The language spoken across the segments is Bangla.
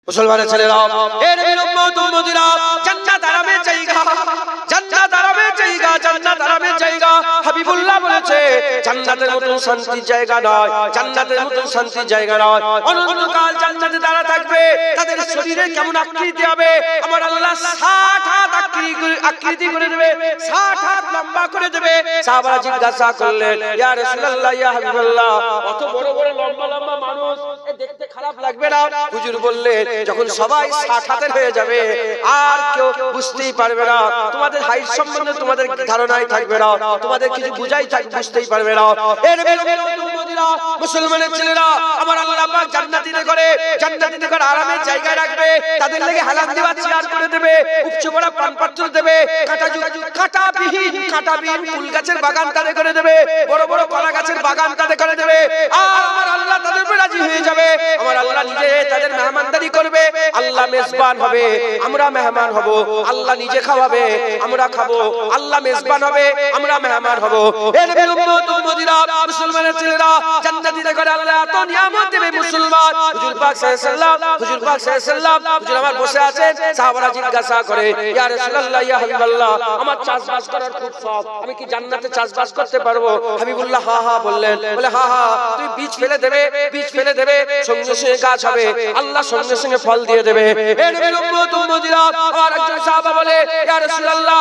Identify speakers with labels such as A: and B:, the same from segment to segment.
A: মুসলমানের ছেলেরা, এর উম্মত উম্মতিরা, জান্নাত আরামের জায়গা, জান্নাত আরামের জায়গা, জান্নাত আরামের জায়গা। হাবিবুল্লাহ বলেছে জান্নাতের মতো শান্তির জায়গা নয়, জান্নাতের মতো শান্তির জায়গা নয়। অনন্তকাল জান্নাতে তারা থাকবে। তাদের শরীরে কেমন আকৃতি হবে, আমার আল্লাহ 60 হাত আকৃতি করে দেবে, 60 হাত লম্বা করে দেবে। সাহাবারা জিজ্ঞাসা করলেন, ইয়া রাসূলুল্লাহ, ইয়া হাবিবাল্লাহ, অত বড় বড় লম্বা লম্বা মানুষ, এ দেখতে খারাপ লাগবে না? হুজুর বললেন, যখন সবাই 60 হাতের হয়ে যাবে আর কেউ বুঝতেই পারবে না, তোমাদের হাইট সম্বন্ধে তোমাদের ধারণাই থাকবে না, তোমাদের কিছু বুঝতেই পারবে না। এর মুসলমানের ছেলেরা, আমার আল্লাহ পাক জান্নাতীদের করে আরামের জায়গায় রাখবে। তাদের লাগি হালাল দেওয়া চেয়ার করে দেবে, উপচে পড়া পানপত্র দেবে, কাঁটাবিহীন ফুল গাছের বাগান তাদের করে দেবে, বড় বড় কলা গাছের বাগান তাদের করে দেবে। আর আমার আল্লাহ তাদের উপর রাজি হয়ে যাবে। আমার আল্লাহ নিজে তাদের মেহমানদারি করবে। আল্লাহ মেজবান হবে, আমরা মেহমান হব। আল্লাহ নিজে খাওয়াবে, আমরা খাবো। আল্লাহ মেজবান হবে, আমরা মেহমান হব। এর উম্মত উম্মতিরা, মুসলমানের ছেলেরা, জান্নাতীদের ঘরে আল্লাহ এত নিয়ামত দেবে মুসলমান। হুজুর পাক সাল্লাল্লাহু আলাইহি ওয়াসাল্লাম, হুজুর আমার বসে আছেন। সাহাবারা জিজ্ঞাসা করে, ইয়া রাসূলুল্লাহ, ইয়া হাবিবাল্লাহ, আমার চাষবাস করার খুব শখ, আমি কি জান্নাতে চাষবাস করতে পারবো? হাবিবুল্লাহ হা হা বললেন। বলে, হা হা, তুই বীজ ফেলে দেবে, বীজ ফেলে দেবে, সঙ্গে সঙ্গে গাছ হবে, আল্লাহ সঙ্গে সঙ্গে ফল দিয়ে দেবে। এর উম্মত উম্মতিরা, আর একজন সাহাবা বলে, ইয়া রাসূলুল্লাহ,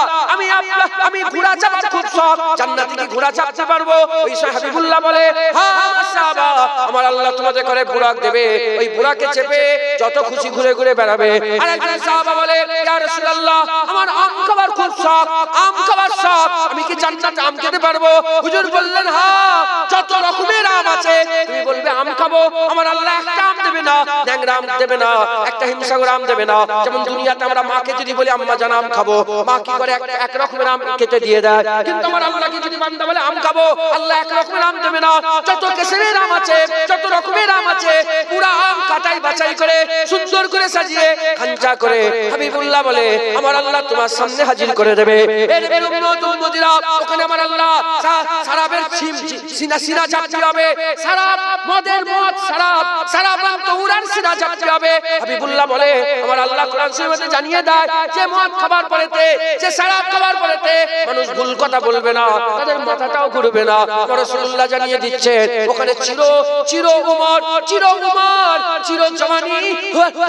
A: আমি ঘোড়া চাপার খুব শখ, জান্নাতে কি ঘোড়া চাপতে পারবো? ওই হাবিবুল্লাহ বলে, হ্যাঁ সাহাবা, আমার আল্লাহ তোমাদের করে বুরাক দেবে, ওই বুরাকে চেপে যত খুশি ঘুরে ঘুরে বেড়াবে। আর একজন সাহাবা বলে, ইয়া রাসূলুল্লাহ, আমার আম খাবার খুব শখ, আম খাবার শখ, আমি কি জান্নাতে আম খেতে পারবো? হুজুর বললেন, হ্যাঁ, যত রকমের আম আছে, তুমি বলবে আম খাবো, আমার আল্লাহ একটা আম দেবে না, ন্যাংরা আম দেবে না, একটা হিমসাগর আম দেবে না। যেমন দুনিয়াতে আমরা মাকে যদি বলি আম্মা জান আম খাবো, মা কি করে এক রকমের আম কেটে দিয়ে দেয়। কিন্তু আমার আল্লাহকে যদি বান্দা বলে আম খাবো, আল্লাহ এক রকমের আম দেবে না, যত কেসরের আম আছে, যত রকমের আম আছে, পুরা আম কাটাই বাছাই করে সুন্দর করে সাজিয়ে খাঞ্চা করে হাবিবুল্লাহ বলে, আমার আল্লাহ তোমার সামনে হাজির করে দেবে। এর উম্মত উম্মতিরা, ওখানে আমার আল্লাহ শরাবের সিনা চাপতে হবে, শরাব মদের মদ, শরাব তহুরার সিনা চাপতে হবে। হাবিবুল্লাহ বলে, আমার আল্লাহ কোরআন শরীফে জানিয়ে দেয়, যে মদ খাবার পরেতে, যে শরাব খাবার পরেতে মানুষ ভুল কথা বলবে না, তাদের মাথাটাও ঘুরবে না। রাসূলুল্লাহ জানিয়ে দিচ্ছেন, ওখানে চির উমর, চির জওয়ানি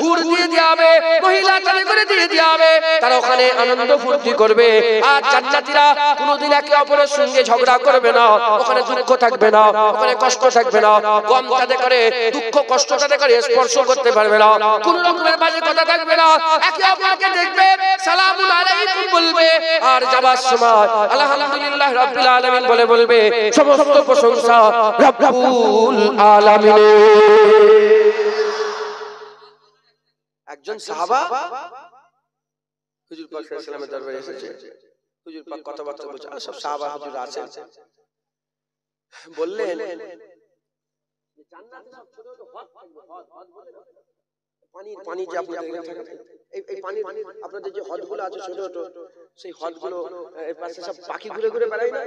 A: হুর দিয়ে দেয়া হবে, মহিলা তাদের করে দিয়ে দেয়া হবে, তারা ওখানে আনন্দ ফুর্তি করবে। আর জান্নাতীরা কোনোদিন একে অপরের সঙ্গে ঝগড়া করবে না, ওখানে দুঃখ থাকবে না, ওখানে কষ্ট থাকবে না, গম তাদের করে, দুঃখ কষ্ট তাদের করে স্পর্শ করতে পারবে না, কোন রকমের বাজে কথা থাকবে না, একে অপরকে দেখবে, সালামুন আলাইকুম বলবে, আর যাবার সময় আলহামদুলিল্লাহ রাব্বিল আলামিন বলে বলবে। সমস্ত প্রশংসা রব্বুল আলামিনের। একজন সাহাবা হুজুর পাক সাল্লাল্লাহু আলাইহি ওয়াসাল্লামের দরবারে এসেছে। হুজুর পাক কথাবার্তা বলছে, আর সব সাহাবা হুজুর আছেন। বললেন, জান্নাতে সব ছোট ছোট হদ থাকবে, হদ বলে পানি যে আপনাদের এখানে থাকে, এই পানি আপনাদের যে হদগুলো আছে ছোট ছোট, সেই হদগুলো এর পাশে সব পাখি ঘুরে ঘুরে বেড়ায় না?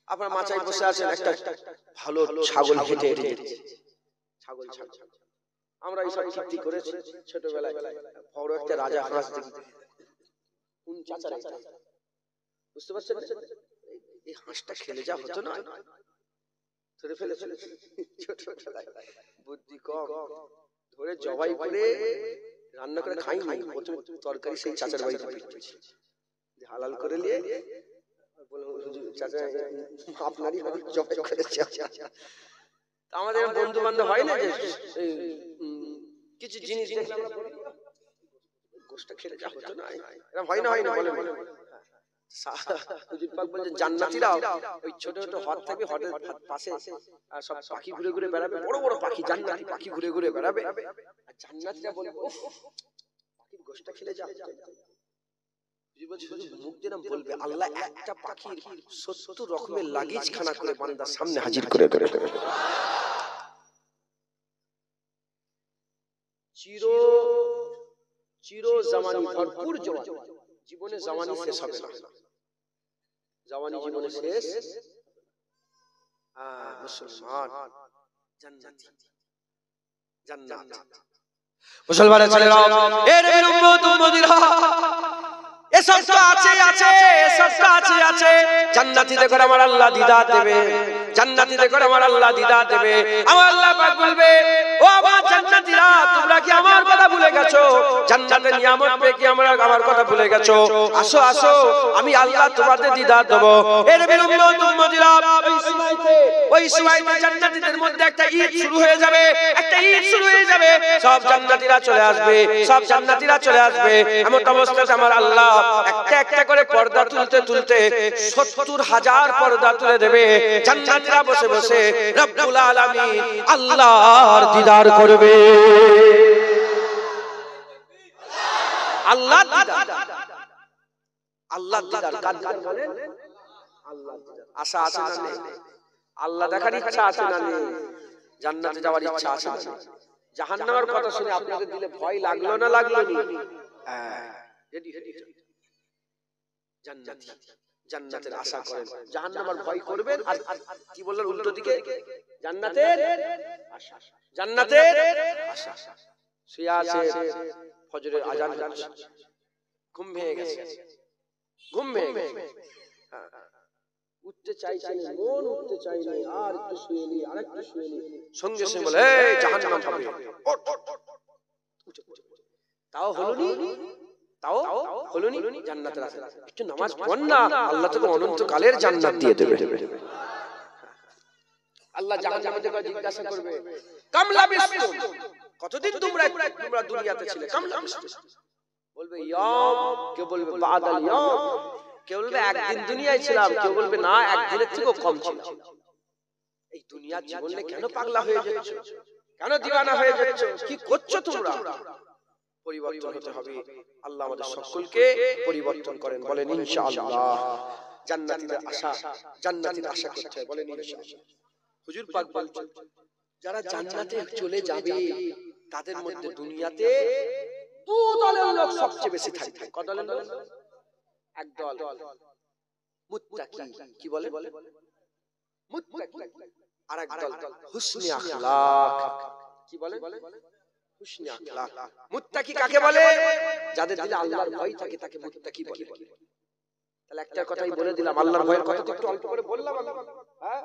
A: আপনার মাচায় বসে আছেন, একটা ভালো ছাগল হেঁটে হেঁটে যাচ্ছে, ছাগল আমরা এই সব কীর্তি করেছি ছোটবেলায়। বড় একটা রাজা হাঁস দেখি, কোন চাচা বুঝতে পারছেন, এই হাঁসটা খেলে যা হতো না, ধরে ফেলেছে ছোটবেলায়, বুদ্ধি কম, ধরে জবাই করে রান্না করে খাই নাই, প্রথমে তরকারি সেই চাচার বাড়িতে পেটেছি, হালাল করে নিয়ে চাচা আপনারই জবাই করেছে। আমাদের বন্ধু বান্ধব হয় না যে কিছু জিনিস দেখলাম গোশত খেলে যা হতো না, এরকম হয় না বলে হুজুর পাক বলেন, জান্নাতীরা ওই ছোট ছোট হদ থাকবে, হদের পাশে সব পাখি ঘুরে ঘুরে বেড়াবে, বড় বড় পাখি, জান্নাতি পাখি ঘুরে ঘুরে বেড়াবে, আর জান্নাতীরা বলবে, উফ, পাখির গোশত খেলে যা হতো। মুখ দিয়ে নাম বলবে, আল্লাহ একটা পাখির 70 রকমের লাগেজ খানা করে বান্দার সামনে হাজির করে দেবে। চির জামানি ভরপুর জীবনে জামানি শেষ হবে না, জাওয়ানি জীবনে শেষ। মুসলমান জান্নাত মুসলমানের ছেলেরা, এর উম্মত উম্মতিরা, এসব তো আছে এসব তো আছে। জান্নাতীদের করে আমার আল্লাহ দিদার দেবে, জান্নাতীদের করে আমার আল্লাহ দিদার দেবে। আমার আল্লাহ পাক বলবে, ও আমার জান্নাতীরা, তোমরা কি আমার কথা ভুলে গেছো? জান্নাতের নিয়ামত পেয়ে কি আমার কথা ভুলে গেছো? আসো আসো, আমি আল্লাহ তোমাদের দিদার দেব। এর উম্মত উম্মতিরা, ওই সময়তে জান্নাতীদের মধ্যে একটা ঈদ শুরু হয়ে যাবে, একটা ঈদ শুরু হয়ে যাবে। সব জান্নাতীরা চলে আসবে, সব জান্নাতীরা চলে আসবে। এমন অবস্থাতে আমার আল্লাহ একটা একটা করে পর্দা তুলতে তুলতে ৭০,০০০ পর্দা তুলে দেবে। জান্নাতীরা বসে বসে রব্বুল আলামিন আল্লাহর দিদার করবে। আল্লাহর দিদার, আল্লাহর দিদার কার দিদার বলেন? আল্লাহর দিদার। আশা আছে না নেই? আল্লাহ দেখার ইচ্ছা আছে না নেই? জান্নাতে যাওয়ার ইচ্ছা আছে না নেই? জাহান্নামের কথা শুনে আপনাদের দিলে ভয় লাগলো না লাগলো না? জান্নাতি, জান্নাতের আশা করেন, জাহান্নামের ভয় করবেন। আর কি বললেন উল্টো দিকে? জান্নাতের আশা, জান্নাতের আশা। শুয়ে আছে, ফজরের আজান হচ্ছে, ঘুম ভেঙে গেছে, ঘুম ভেঙে গেছে, উঠতে চাইছে, মন উঠতে চাইছে, আর একটু শুয়ে নি, আর একটু শুয়ে নি, সঙ্গে সঙ্গে বলে এই জাহান্নাম হবে, তাও হলো নি, তাও হলো নি, জান্নাতের আশা। একটু নামাজ পড় না, আল্লাহ তোকে অনন্তকালের জান্নাত দিয়ে দেবে। আল্লাহ জাহান্নামীদের জিজ্ঞাসা করবে, কাম লাবিসতুম, কতদিন তোমরা দুনিয়াতে ছিলে? কাম লাবিসতুম, বলবে ইয়াম, কেউ বলবে বাদাল ইয়াম, কেউ বলবে একদিন দুনিয়ায় ছিলাম, কেউ বলবে না একদিনের থেকেও কম ছিল। এই দুনিয়ার জীবনে কেন পাগলা হয়ে যাচ্ছ? কেন দিওয়ানা হয়ে যাচ্ছ? কি করছো তোমরা? পরিবর্তন হতে হবে। আল্লাহ আমাদের সকলকে পরিবর্তন করেন, বলেন ইনশাআল্লাহ। জান্নাতীদের আশা, জান্নাতীর আশা করতে হয়, বলেন ইনশাআল্লাহ। হুজুর পাক বলছেন, যারা জান্নাতে চলে যাবে তাদের মধ্যে দুনিয়াতে দু দলের লোক সবচেয়ে বেশি থাকবে। কত দলের লোক? এক দল মুত্তাকি, কি বলে? মুত্তাকি। আর এক দল হুসনে আখলাক, কি বলে? হুসনে আখলাক। মুত্তাকি কাকে বলে? যাদের দিলে আল্লাহর ভয় থাকে তাকে মুত্তাকি বলে। তাহলে একটা কথাই বলে দিলাম, আল্লাহর ভয়ের কথা তো একটু অল্প করে বললাম, হ্যাঁ,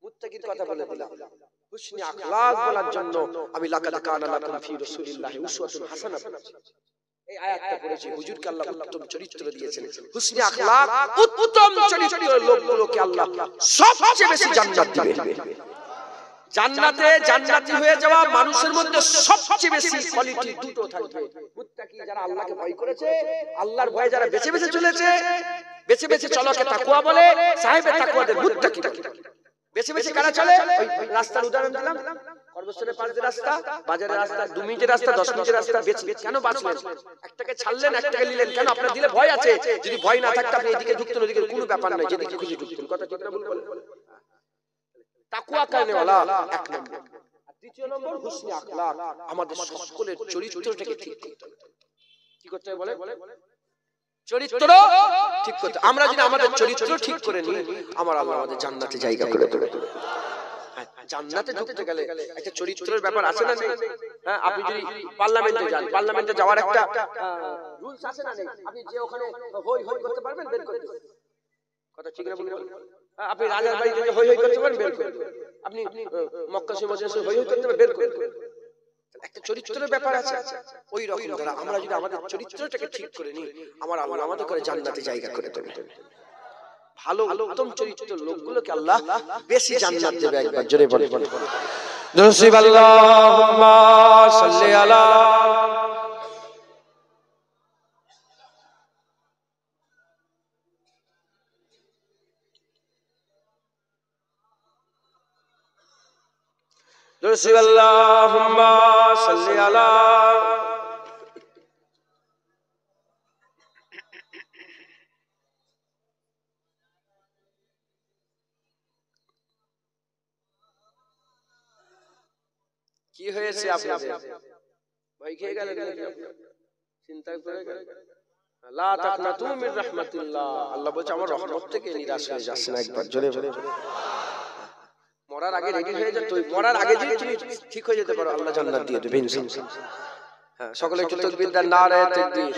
A: মুত্তাকির কথা বলে দিলাম। হুসনে আখলাক বলার জন্য আমি লাকাদ কানা লাকুম ফি রাসূলিল্লাহি উসওয়াতুন হাসানাহ বলেছি। এই আয়াতটা পড়েছি, হুজুরকে আল্লাহ উত্তম চরিত্র দিয়েছেন। হুসনে আখলাক, উত্তম চরিত্রের লোকগুলোকে আল্লাহ সবচেয়ে বেশি জান্নাত দিবেন। জান্নাতে জান্নাতি হয়ে যাওয়া মানুষের মধ্যে সবচেয়ে বেশি কোয়ালিটি দুটো থাকবে। মুত্তাকি, যারা আল্লাহকে ভয় করেছে, আল্লাহর ভয়ে যারা বেঁচে বেঁচে চলেছে, বেঁচে বেঁচে চলাকে তাকওয়া বলে, সাহেবে তাকওয়াদের মুত্তাকি। বেঁচে বেঁচে কারা চলে? ওই রাস্তার উদাহরণ দিলাম, কর্মস্থলের পাশে রাস্তা, বাজারের রাস্তা, 2 মিনিটের রাস্তা, 10 মিনিটের রাস্তা, কেন বাঁচলেন? একটাকে ছাড়লেন, একটাকে নিলেন, কেন? আপনার দিলে ভয় আছে। যদি ভয় না থাকতো আপনি এদিকে ঢুকতেন, ওদিকে কোনো ব্যাপার নাই, যেদিকে খুশি ঢুকতেন। কথা ঠিক না ভুল বলেন? তাকওয়া কারণেওয়ালা এক নম্বর। আর দ্বিতীয় নম্বর হুসনে আখলাক, আমাদের সকলের চরিত্রটাকে ঠিক করতে হবে। কি করতে হবে বলে? চরিত্র ঠিক করতে। আমরা যদি আমাদের চরিত্র ঠিক করে নিই, আমার আল্লাহ আমাদের জান্নাতে জায়গা করে দেবে। জান্নাতে ঢুকতে গেলে একটা চরিত্রের ব্যাপার আছে না নেই? হ্যাঁ, আপনি যদি পার্লামেন্টে যান, পার্লামেন্টে যাওয়ার একটা রুলস আছে না নেই? আপনি যে ওখানে হই হই করতে পারবেন, বের করতে পারবেন। কথা ঠিক না বলুন? আপনি রাজার বাড়িতে যে হই হই করতে পারবেন, বের করতে পারবেন। আপনি মক্কা মসজিদে হই হই করতে পারবেন, বের করতে পারবেন। একটা চরিত্রের ব্যাপার আছে। ওই রকম দ্বারা আমরা যদি আমাদের চরিত্রটাকে ঠিক করে নিই, আমার আল্লাহ আমাদের করে জান্নাতে জায়গা করে দেবে। ভালো উত্তম চরিত্রের লোকগুলোকে আল্লাহ বেশি জান্নাত দেবে। একবার জোরে বলে নসিব আল্লাহুম্মা সাল্লি আলা। নসিব আল্লাহুম্মা সাল্লি আলা। কি হয়েছে আপনাদের? ভয় খেয়ে গেলেন নাকি? চিন্তা করে গেলেন? লা তাকনাতু মির রাহমাতিল্লাহ, আল্লাহ বলছে আমার রহমত থেকে নিরাশ হয়ে যাস না। একবার জোরে বলে। মরার আগে রেডি হয়ে যা, তুই মরার আগে যদি তুমি ঠিক হয়ে যেতে পারো, আল্লাহ জান্নাত দিয়ে দেবেন ইনশাআল্লাহ। হ্যাঁ সকলে একটু তাকবীর দেন, নারে তাকবীর।